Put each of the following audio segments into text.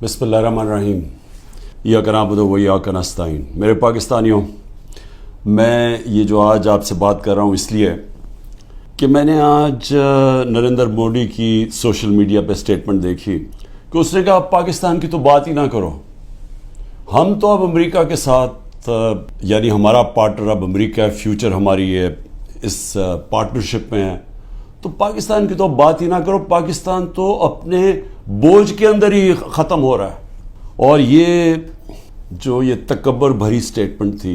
بسم اللہ الرحمن الرحیم ایاک نعبد و ایاک نستعین۔ میرے پاکستانیوں، میں یہ جو آج آپ سے بات کر رہا ہوں اس لیے کہ میں نے آج نریندر مودی کی سوشل میڈیا پہ سٹیٹمنٹ دیکھی کہ اس نے کہا پاکستان کی تو بات ہی نہ کرو، ہم تو اب امریکہ کے ساتھ یعنی ہمارا پارٹنر اب امریکہ ہے، فیوچر ہماری ہے اس پارٹنرشپ میں ہے، تو پاکستان کی تو بات ہی نہ کرو، پاکستان تو اپنے بوجھ کے اندر ہی ختم ہو رہا ہے۔ اور یہ تکبر بھری سٹیٹمنٹ تھی،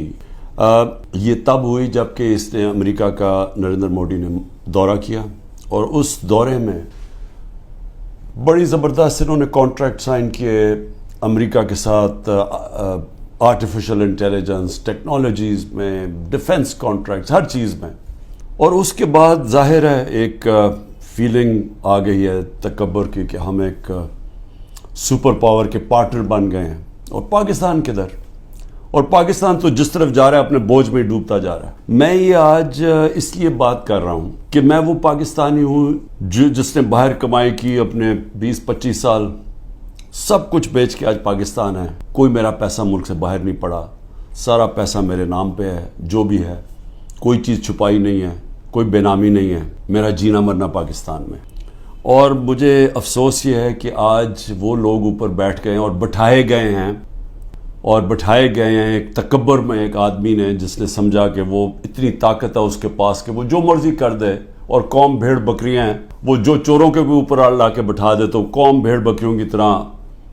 یہ تب ہوئی جب کہ اس نے امریکہ کا نریندر مودی نے دورہ کیا، اور اس دورے میں بڑی زبردست انہوں نے کانٹریکٹ سائن کیے امریکہ کے ساتھ، آرٹیفیشل انٹیلیجنس ٹیکنالوجیز میں، ڈیفنس کانٹریکٹس، ہر چیز میں۔ اور اس کے بعد ظاہر ہے ایک فیلنگ آ گئی ہے تکبر کی کہ ہم ایک سپر پاور کے پارٹنر بن گئے ہیں، اور پاکستان کدھر؟ اور پاکستان تو جس طرف جا رہا ہے اپنے بوجھ میں ڈوبتا جا رہا ہے۔ میں یہ آج اس لیے بات کر رہا ہوں کہ میں وہ پاکستانی ہوں جس نے باہر کمائی کی اپنے 20-25 سال، سب کچھ بیچ کے آج پاکستان ہے، کوئی میرا پیسہ ملک سے باہر نہیں پڑا، سارا پیسہ میرے نام پہ ہے، جو بھی ہے کوئی چیز چھپائی نہیں ہے، کوئی بے نامی نہیں ہے، میرا جینا مرنا پاکستان میں۔ اور مجھے افسوس یہ ہے کہ آج وہ لوگ اوپر بیٹھ گئے ہیں اور بٹھائے گئے ہیں ایک تکبر میں، ایک آدمی نے جس نے سمجھا کہ وہ اتنی طاقت ہے اس کے پاس کہ وہ جو مرضی کر دے، اور قوم بھیڑ بکریاں ہیں، وہ جو چوروں کے بھی اوپر لا کے بٹھا دے تو قوم بھیڑ بکریوں کی طرح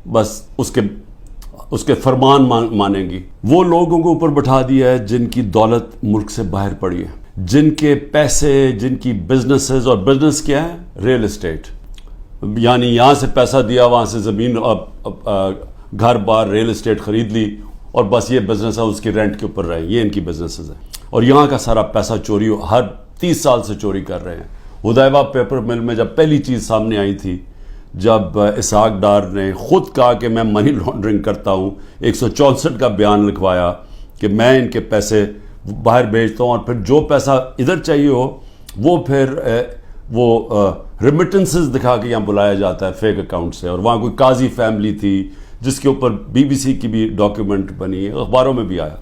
بس اس کے فرمان مانیں گی۔ وہ لوگوں کو اوپر بٹھا دیا ہے جن کی دولت ملک سے باہر پڑی ہے، جن کے پیسے، جن کی بزنسز، اور بزنس کیا ہے؟ ریل اسٹیٹ، یعنی یہاں سے پیسہ دیا، وہاں سے زمین، گھر بار، ریل اسٹیٹ خرید لی، اور بس یہ بزنس ہے، اس کی رینٹ کے اوپر رہے، یہ ان کی بزنسز ہیں۔ اور یہاں کا سارا پیسہ چوری ہر 30 سال سے چوری کر رہے ہیں۔ ہدیبہ پیپر مل میں جب پہلی چیز سامنے آئی تھی، جب اسحاق ڈار نے خود کہا کہ میں منی لانڈرنگ کرتا ہوں، 164 کا بیان لکھوایا کہ میں ان کے پیسے باہر بھیجتا ہوں، اور پھر جو پیسہ ادھر چاہیے ہو وہ پھر وہ ریمیٹنسز دکھا کے یہاں بلایا جاتا ہے فیک اکاؤنٹ سے۔ اور وہاں کوئی قاضی فیملی تھی جس کے اوپر BBC کی بھی ڈاکیومنٹ بنی، اخباروں میں بھی آیا۔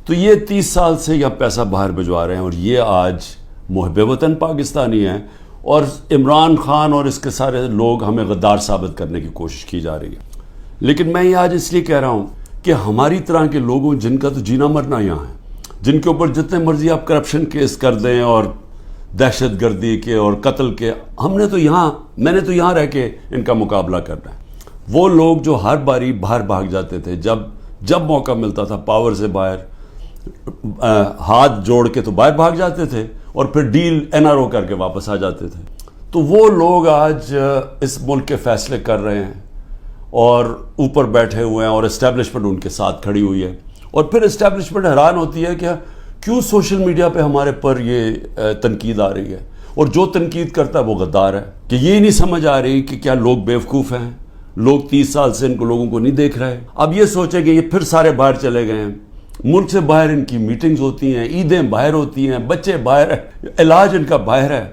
تو یہ 30 سال سے یہ پیسہ باہر بھجوا رہے ہیں، اور یہ آج محب وطن پاکستانی ہیں، اور عمران خان اور اس کے سارے لوگ ہمیں غدار ثابت کرنے کی کوشش کی جا رہی ہے۔ لیکن میں یہ آج اس لیے کہہ رہا ہوں کہ ہماری طرح کے لوگوں جن کا تو جینا مرنا یہاں ہے، جن کے اوپر جتنے مرضی آپ کرپشن کیس کر دیں اور دہشت گردی کے اور قتل کے، میں نے تو یہاں رہ کے ان کا مقابلہ کرنا ہے۔ وہ لوگ جو ہر باری باہر بھاگ جاتے تھے، جب موقع ملتا تھا پاور سے باہر ہاتھ جوڑ کے تو باہر بھاگ جاتے تھے، اور پھر ڈیل NRO کر کے واپس آ جاتے تھے۔ تو وہ لوگ آج اس ملک کے فیصلے کر رہے ہیں اور اوپر بیٹھے ہوئے ہیں، اور اسٹیبلشمنٹ ان کے ساتھ کھڑی ہوئی ہے۔ اور پھر اسٹیبلشمنٹ حیران ہوتی ہے کہ کیوں سوشل میڈیا پہ ہمارے پر یہ تنقید آ رہی ہے، اور جو تنقید کرتا ہے وہ غدار ہے، کہ یہ نہیں سمجھ آ رہی کہ کیا لوگ بیوقوف ہیں، لوگ 30 سال سے لوگوں کو نہیں دیکھ رہے۔ اب یہ سوچیں کہ یہ پھر سارے باہر چلے گئے ہیں، ملک سے باہر ان کی میٹنگز ہوتی ہیں، عیدیں باہر ہوتی ہیں، بچے باہر ہیں، علاج ان کا باہر ہے،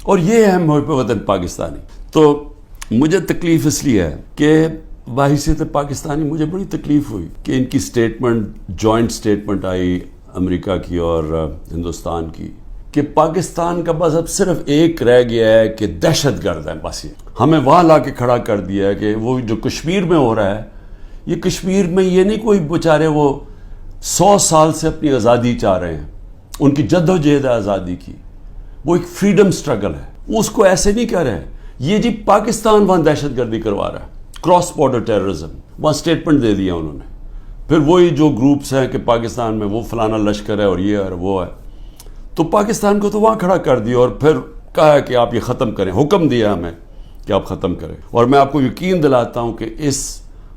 اور یہ ہے محب وطن پاکستانی۔ تو مجھے تکلیف اس لیے ہے کہ بحیثیت پاکستانی مجھے بڑی تکلیف ہوئی کہ ان کی سٹیٹمنٹ، جوائنٹ سٹیٹمنٹ آئی امریکہ کی اور ہندوستان کی، کہ پاکستان کا بس اب صرف ایک رہ گیا ہے کہ دہشت گرد ہے، بس یہ ہمیں وہاں لا کے کھڑا کر دیا ہے کہ وہ جو کشمیر میں ہو رہا ہے، یہ کشمیر میں یہ نہیں کوئی بیچارے وہ 100 سال سے اپنی آزادی چاہ رہے ہیں، ان کی جد و جہد ہے آزادی کی، وہ ایک فریڈم سٹرگل ہے، وہ اس کو ایسے نہیں کہہ رہے ہیں۔ یہ جی پاکستان وہاں دہشت گردی کروا رہا ہے، کراس بارڈر ٹیررزم، وہاں سٹیٹمنٹ دے دیا انہوں نے۔ پھر وہی جو گروپس ہیں کہ پاکستان میں وہ فلانا لشکر ہے اور یہ ہے اور وہ ہے، تو پاکستان کو تو وہاں کھڑا کر دیا، اور پھر کہا کہ آپ یہ ختم کریں، حکم دیا ہمیں کہ آپ ختم کریں۔ اور میں آپ کو یقین دلاتا ہوں کہ اس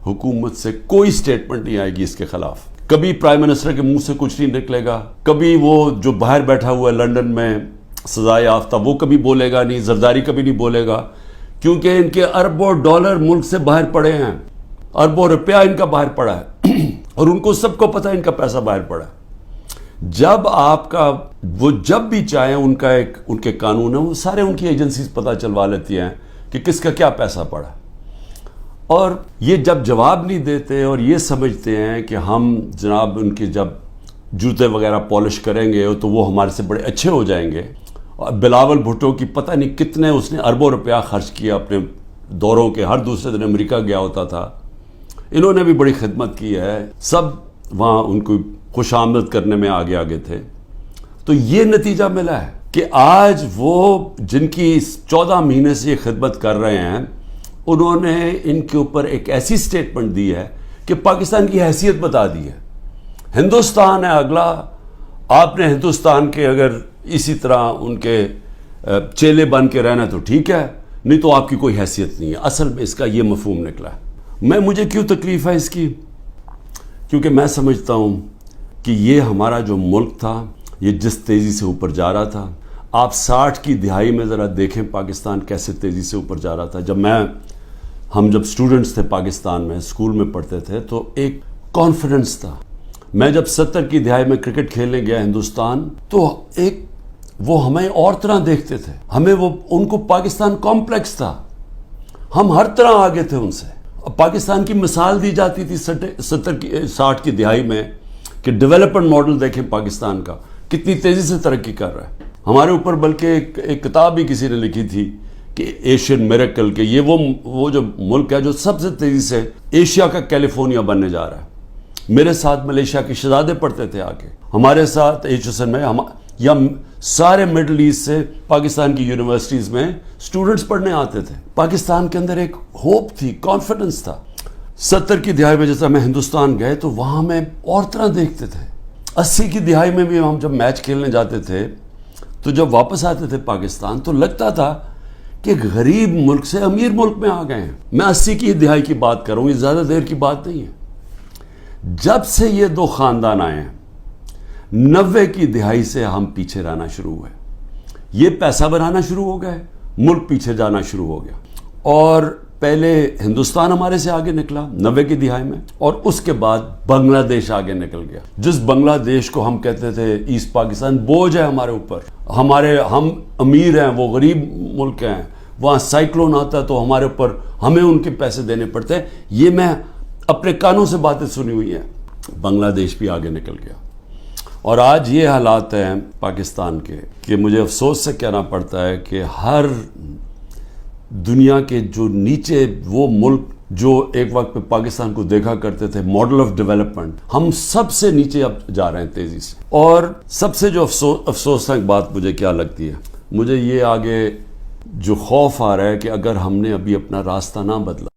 حکومت سے کوئی سٹیٹمنٹ نہیں آئے گی اس کے خلاف، کبھی پرائم منسٹر کے منہ سے کچھ نہیں نکلے گا، کبھی وہ جو باہر بیٹھا ہوا ہے لندن میں سزائے یافتہ وہ کبھی بولے گا نہیں، زرداری کبھی نہیں بولے گا، کیونکہ ان کے اربوں ڈالر ملک سے باہر پڑے ہیں، اربوں روپیہ ان کا باہر پڑا ہے، اور ان کو سب کو پتہ ہے ان کا پیسہ باہر پڑا ہے۔ جب آپ کا وہ جب بھی چاہیں ان کے قانون ہے، وہ سارے ان کی ایجنسیز پتہ چلوا لیتی ہیں کہ کس کا کیا پیسہ پڑا ہے۔ اور یہ جب جواب نہیں دیتے اور یہ سمجھتے ہیں کہ ہم جناب ان کے جب جوتے وغیرہ پالش کریں گے تو وہ ہمارے سے بڑے اچھے ہو جائیں گے. اور بلاول بھٹو کی پتہ نہیں کتنے اس نے اربوں روپیہ خرچ کیا اپنے دوروں کے, ہر دوسرے دن امریکہ گیا ہوتا تھا. انہوں نے بھی بڑی خدمت کی ہے, سب وہاں ان کو خوش آمد کرنے میں آگے آگے تھے. تو یہ نتیجہ ملا ہے کہ آج وہ جن کی 14 مہینے سے یہ خدمت کر رہے ہیں, انہوں نے ان کے اوپر ایک ایسی سٹیٹمنٹ دی ہے کہ پاکستان کی حیثیت بتا دی ہے. ہندوستان ہے اگلا, آپ نے ہندوستان کے اگر اسی طرح ان کے چیلے بن کے رہنا تو ٹھیک ہے, نہیں تو آپ کی کوئی حیثیت نہیں ہے. اصل میں اس کا یہ مفہوم نکلا ہے. مجھے کیوں تکلیف ہے اس کی؟ کیونکہ میں سمجھتا ہوں کہ یہ ہمارا جو ملک تھا یہ جس تیزی سے اوپر جا رہا تھا, آپ 60 کی دہائی میں ذرا دیکھیں پاکستان کیسے تیزی سے اوپر جا رہا تھا. ہم جب اسٹوڈنٹس تھے پاکستان میں, اسکول میں پڑھتے تھے, تو ایک کانفیڈنس تھا. میں جب 70 کی دہائی میں کرکٹ کھیلنے گیا ہندوستان, تو وہ ہمیں اور طرح دیکھتے تھے, ان کو پاکستان کمپلیکس تھا, ہم ہر طرح آگے تھے ان سے. پاکستان کی مثال دی جاتی تھی 60 کی دہائی میں کہ ڈیولپمنٹ ماڈل دیکھیں پاکستان کا کتنی تیزی سے ترقی کر رہا ہے. ہمارے اوپر بلکہ ایک کتاب بھی کسی نے لکھی تھی کہ ایشین میریکل, کہ یہ وہ جو ملک ہے جو سب سے تیزی سے ایشیا کا کیلیفورنیا بننے جا رہا ہے. میرے ساتھ ملیشیا کے شہزادے پڑھتے تھے آگے ہمارے ساتھ ایچ میں, یا سارے مڈل ایسٹ سے پاکستان کی یونیورسٹیز میں سٹوڈنٹس پڑھنے آتے تھے. پاکستان کے اندر ایک ہوپ تھی, کانفیڈنس تھا. 70 کی دہائی میں جیسا میں ہندوستان گئے تو وہاں میں اور طرح دیکھتے تھے. 80 کی دہائی میں بھی ہم جب میچ کھیلنے جاتے تھے تو جب واپس آتے تھے پاکستان تو لگتا تھا کہ غریب ملک سے امیر ملک میں آ گئے ہیں. میں 80 کی دہائی کی بات کروں, یہ زیادہ دیر کی بات نہیں ہے. جب سے یہ دو خاندان آئے ہیں 90 کی دہائی سے ہم پیچھے رہنا شروع ہوئے. یہ پیسہ بنانا شروع ہو گئے, ملک پیچھے جانا شروع ہو گیا. اور پہلے ہندوستان ہمارے سے آگے نکلا 90 کی دہائی میں, اور اس کے بعد بنگلہ دیش آگے نکل گیا. جس بنگلہ دیش کو ہم کہتے تھے ایسٹ پاکستان, بوجھ ہے ہمارے اوپر, ہم امیر ہیں, وہ غریب ملک ہیں, وہاں سائیکلون آتا ہے تو ہمارے اوپر ہمیں ان کے پیسے دینے پڑتے ہیں. یہ میں اپنے کانوں سے باتیں سنی ہوئی ہیں. بنگلہ دیش بھی آگے نکل گیا. اور آج یہ حالات ہیں پاکستان کے کہ مجھے افسوس سے کہنا پڑتا ہے کہ ہر دنیا کے جو نیچے وہ ملک جو ایک وقت پہ پاکستان کو دیکھا کرتے تھے ماڈل آف ڈیولپمنٹ, ہم سب سے نیچے اب جا رہے ہیں تیزی سے. اور سب سے جو افسوسناک بات مجھے کیا لگتی ہے, مجھے یہ آگے جو خوف آ رہا ہے کہ اگر ہم نے ابھی اپنا راستہ نہ بدلا